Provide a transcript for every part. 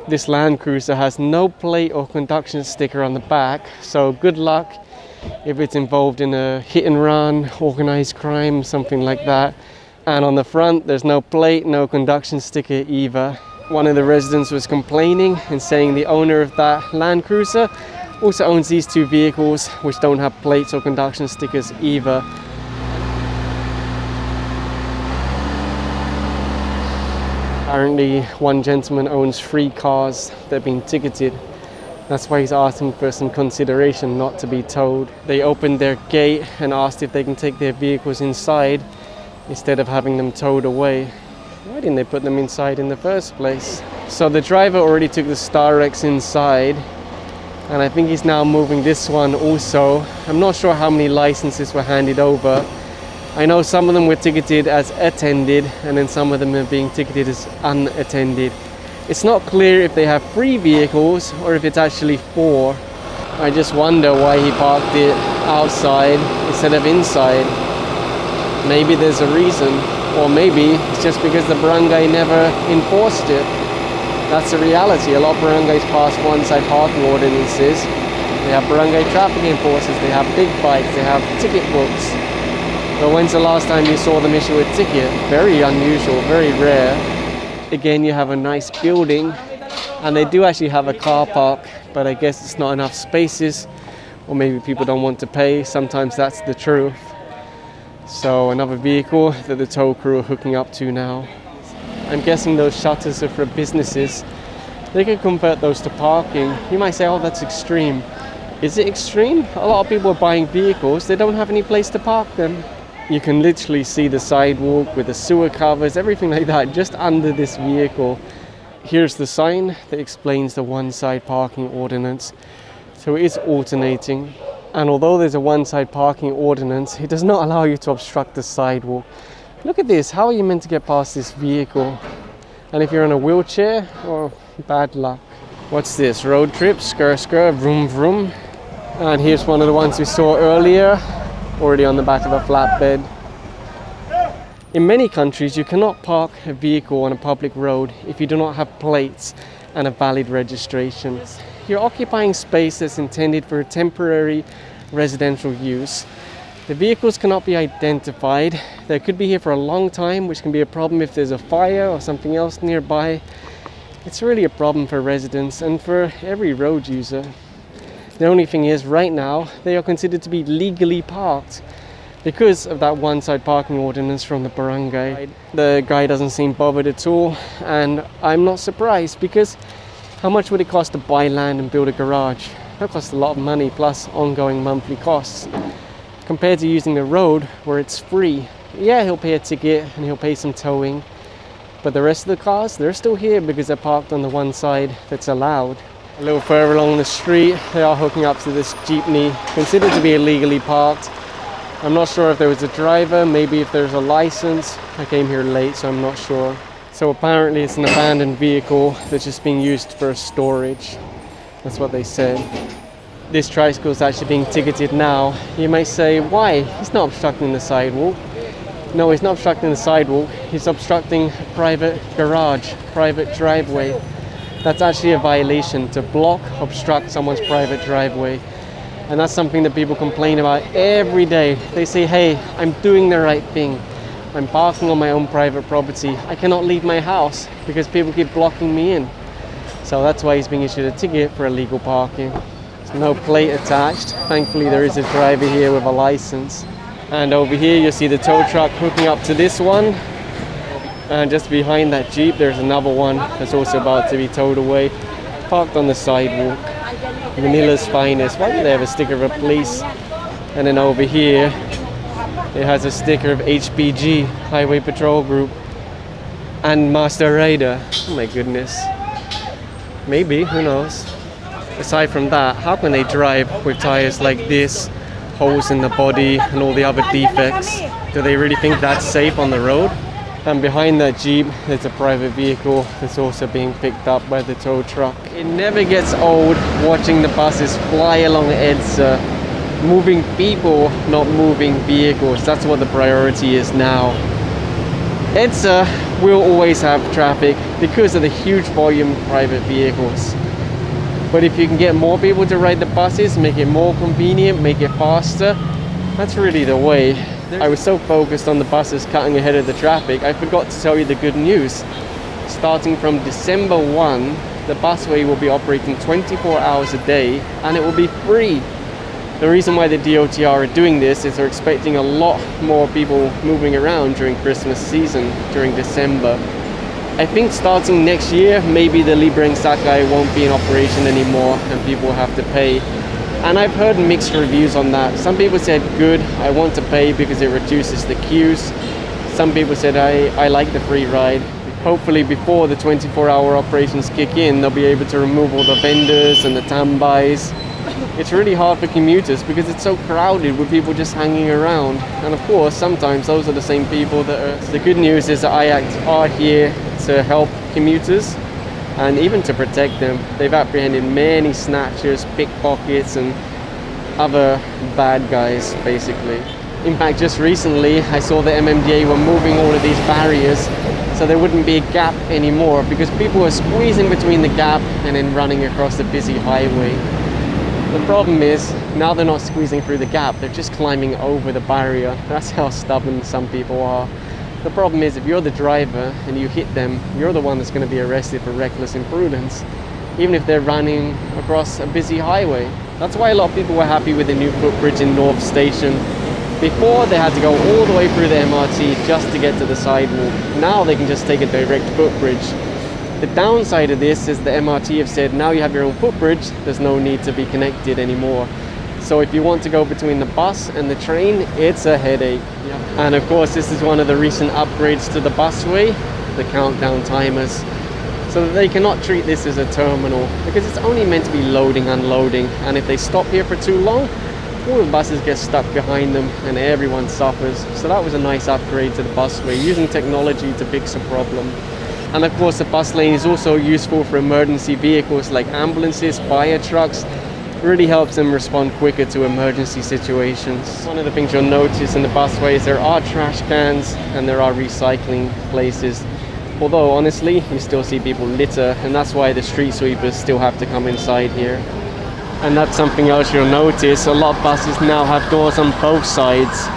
This Land Cruiser has no plate or conduction sticker on the back, so good luck if it's involved in a hit and run, organized crime, something like that. And on the front, there's no plate, no conduction sticker either. One of the residents was complaining and saying the owner of that Land Cruiser also owns these two vehicles which don't have plates or conduction stickers either. Apparently one gentleman owns 3 cars that have been ticketed. That's why he's asking for some consideration not to be towed. They opened their gate and asked if they can take their vehicles inside instead of having them towed away. Why didn't they put them inside in the first place? So the driver already took the Starex inside, and I think he's now moving this one also. I'm not sure how many licenses were handed over. I know some of them were ticketed as attended, and then some of them are being ticketed as unattended. It's not clear if they have 3 vehicles or if it's actually 4. I just wonder why he parked it outside instead of inside. Maybe there's a reason, or maybe it's just because the barangay never enforced it. That's the reality. A lot of barangays pass one-side parking ordinances. They have barangay traffic enforcers, they have big bikes, they have ticket books. But when's the last time you saw them issue a ticket? Very unusual, very rare. Again, you have a nice building, and they do actually have a car park, but I guess it's not enough spaces, or maybe people don't want to pay. Sometimes that's the truth. So another vehicle that the tow crew are hooking up to now. I'm guessing those shutters are for businesses. They could convert those to parking. You might say, oh, that's extreme. Is it extreme? A lot of people are buying vehicles, they don't have any place to park them. You can literally see the sidewalk with the sewer covers, everything like that, just under this vehicle. Here's the sign that explains the one-side parking ordinance. So it is alternating. And although there's a one-side parking ordinance, it does not allow you to obstruct the sidewalk. Look at this, how are you meant to get past this vehicle? And if you're in a wheelchair, oh, bad luck. What's this, road trip, skr, vroom vroom. And here's one of the ones we saw earlier, already on the back of a flatbed. In many countries, you cannot park a vehicle on a public road if you do not have plates and a valid registration. You're occupying space that's intended for temporary residential use. The vehicles cannot be identified. They could be here for a long time, which can be a problem if there's a fire or something else nearby. It's really a problem for residents and for every road user. The only thing is, right now, they are considered to be legally parked because of that one-side parking ordinance from the barangay. The guy doesn't seem bothered at all, and I'm not surprised, because how much would it cost to buy land and build a garage? That costs a lot of money, plus ongoing monthly costs. Compared to using the road, where it's free. Yeah, he'll pay a ticket and he'll pay some towing, but the rest of the cars, they're still here because they're parked on the one side that's allowed. A little further along the street, they are hooking up to this jeepney, considered to be illegally parked. I'm not sure if there was a driver, maybe if there's a license. I came here late, so I'm not sure. So apparently it's an abandoned vehicle that's just being used for storage. That's what they said. This tricycle is actually being ticketed now. You may say, why? He's not obstructing the sidewalk. No, he's not obstructing the sidewalk. He's obstructing a private garage, private driveway. That's actually a violation, to block, obstruct someone's private driveway. And that's something that people complain about every day. They say, hey, I'm doing the right thing. I'm parking on my own private property. I cannot leave my house because people keep blocking me in. So that's why he's being issued a ticket for illegal parking. There's no plate attached. Thankfully there is a driver here with a license. And over here you'll see the tow truck hooking up to this one. And just behind that Jeep there's another one that's also about to be towed away, parked on the sidewalk. Manila's finest. Why do they have a sticker of a police? And then over here it has a sticker of HPG, Highway Patrol Group, and Master Rider. Oh my goodness. Maybe, who knows? Aside from that, how can they drive with tires like this, holes in the body and all the other defects? Do they really think that's safe on the road? And behind that Jeep, there's a private vehicle that's also being picked up by the tow truck. It never gets old watching the buses fly along EDSA, moving people, not moving vehicles. That's what the priority is now. EDSA will always have traffic because of the huge volume of private vehicles. But if you can get more people to ride the buses, make it more convenient, make it faster, that's really the way. I was so focused on the buses cutting ahead of the traffic, I forgot to tell you the good news. Starting from December 1, the busway will be operating 24 hours a day and it will be free. The reason why the DOTR are doing this is they're expecting a lot more people moving around during Christmas season, during December. I think starting next year, maybe the Libre and Sakai won't be in operation anymore and people will have to pay. And I've heard mixed reviews on that. Some people said, good, I want to pay because it reduces the queues. Some people said, I like the free ride. Hopefully before the 24-hour operations kick in, they'll be able to remove all the vendors and the tambais. It's really hard for commuters because it's so crowded with people just hanging around. And of course, sometimes those are the same people that are... The good news is that IACT are here to help commuters and even to protect them. They've apprehended many snatchers, pickpockets and other bad guys, basically. In fact, just recently, I saw the MMDA were moving all of these barriers so there wouldn't be a gap anymore because people were squeezing between the gap and then running across the busy highway. The problem is, now they're not squeezing through the gap, they're just climbing over the barrier. That's how stubborn some people are. The problem is, if you're the driver and you hit them, you're the one that's going to be arrested for reckless imprudence, even if they're running across a busy highway. That's why a lot of people were happy with the new footbridge in North Station. Before, they had to go all the way through the MRT just to get to the sidewalk. Now they can just take a direct footbridge. The downside of this is the MRT have said, now you have your own footbridge, there's no need to be connected anymore. So if you want to go between the bus and the train, it's a headache. And of course, this is one of the recent upgrades to the busway, the countdown timers, so that they cannot treat this as a terminal because it's only meant to be loading, unloading. And if they stop here for too long, all the buses get stuck behind them and everyone suffers. So that was a nice upgrade to the busway, using technology to fix a problem. And of course, the bus lane is also useful for emergency vehicles like ambulances, fire trucks. It really helps them respond quicker to emergency situations. One of the things you'll notice in the busways, there are trash cans and there are recycling places. Although honestly, you still see people litter, and that's why the street sweepers still have to come inside here. And that's something else you'll notice. A lot of buses now have doors on both sides.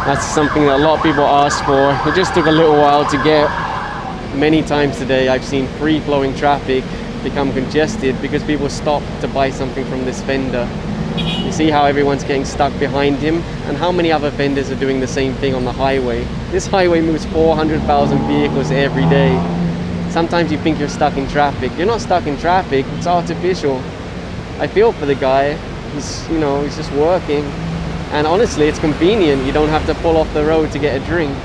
That's something that a lot of people asked for. It just took a little while to get. Many times today I've seen free-flowing traffic become congested because people stop to buy something from this vendor. You see how everyone's getting stuck behind him, and how many other vendors are doing the same thing on the highway. This highway moves 400,000 vehicles every day. Sometimes you think you're stuck in traffic. You're not stuck in traffic, it's artificial. I feel for the guy. He's just working. And honestly, it's convenient. You don't have to pull off the road to get a drink.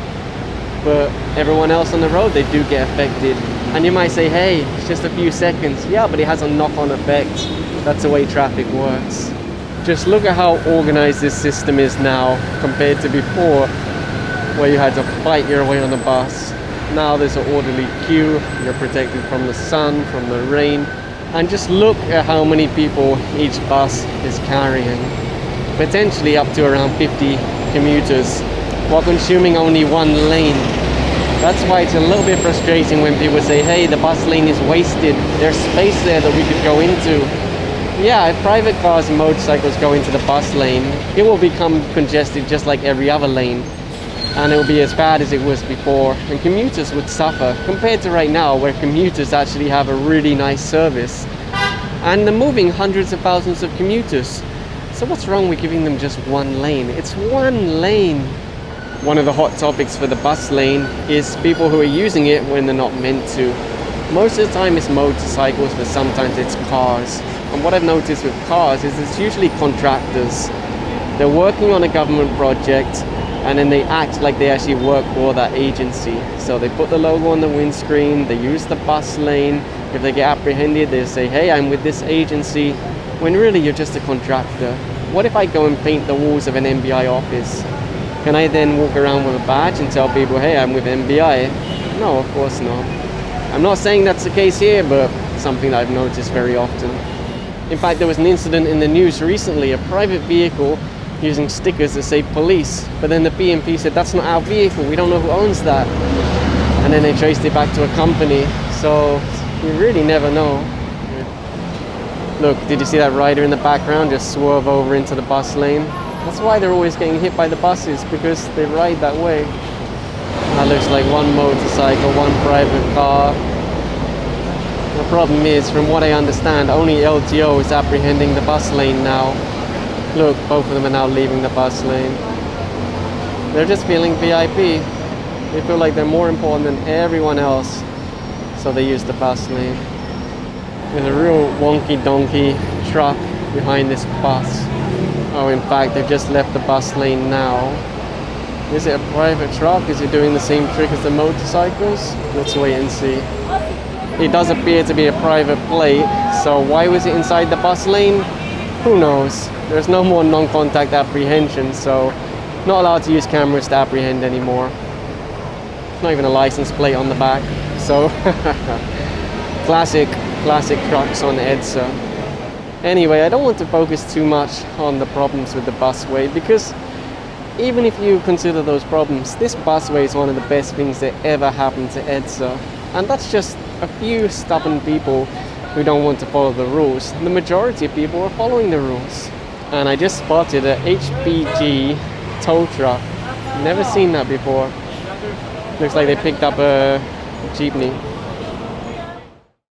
But everyone else on the road, they do get affected. And you might say, hey, it's just a few seconds. Yeah, but it has a knock-on effect. That's the way traffic works. Just look at how organized this system is now compared to before, where you had to fight your way on the bus. Now there's an orderly queue. You're protected from the sun, from the rain. And just look at how many people each bus is carrying. Potentially up to around 50 commuters, while consuming only one lane. That's why it's a little bit frustrating when people say, hey, the bus lane is wasted. There's space there that we could go into. Yeah, if private cars and motorcycles go into the bus lane, it will become congested just like every other lane. And it will be as bad as it was before. And commuters would suffer compared to right now, where commuters actually have a really nice service. And they're moving hundreds of thousands of commuters. So what's wrong with giving them just one lane? It's one lane. One of the hot topics for the bus lane is people who are using it when they're not meant to. Most of the time it's motorcycles, but sometimes it's cars. And what I've noticed with cars is it's usually contractors. They're working on a government project and then they act like they actually work for that agency. So they put the logo on the windscreen, they use the bus lane. If they get apprehended, they say, hey, I'm with this agency, when really you're just a contractor. What if I go and paint the walls of an MBI office? Can I then walk around with a badge and tell people, hey, I'm with MBI? No, of course not. I'm not saying that's the case here, but something that I've noticed very often. In fact, there was an incident in the news recently, a private vehicle using stickers that say police, but then the BMP said, that's not our vehicle, we don't know who owns that. and then they traced it back to a company. So you really never know. Look, did you see that rider in the background just swerve over into the bus lane? That's why they're always getting hit by the buses, because they ride that way. That looks like one motorcycle, one private car. The problem is, from what I understand, only LTO is apprehending the bus lane now. Look, both of them are now leaving the bus lane. They're just feeling VIP. They feel like they're more important than everyone else, so they use the bus lane. There's a real wonky donkey truck behind this bus. Oh, in fact, they've just left the bus lane now. Is it a private truck? Is it doing the same trick as the motorcycles? Let's wait and see. It does appear to be a private plate, so why was it inside the bus lane? Who knows? There's no more non-contact apprehension, so not allowed to use cameras to apprehend anymore. Not even a license plate on the back, so classic trucks on EDSA. Anyway, I don't want to focus too much on the problems with the busway, because even if you consider those problems, this busway is one of the best things that ever happened to EDSA. And that's just a few stubborn people who don't want to follow the rules. The majority of people are following the rules. And I just spotted a HPG tow truck. Never seen that before. Looks like they picked up a jeepney.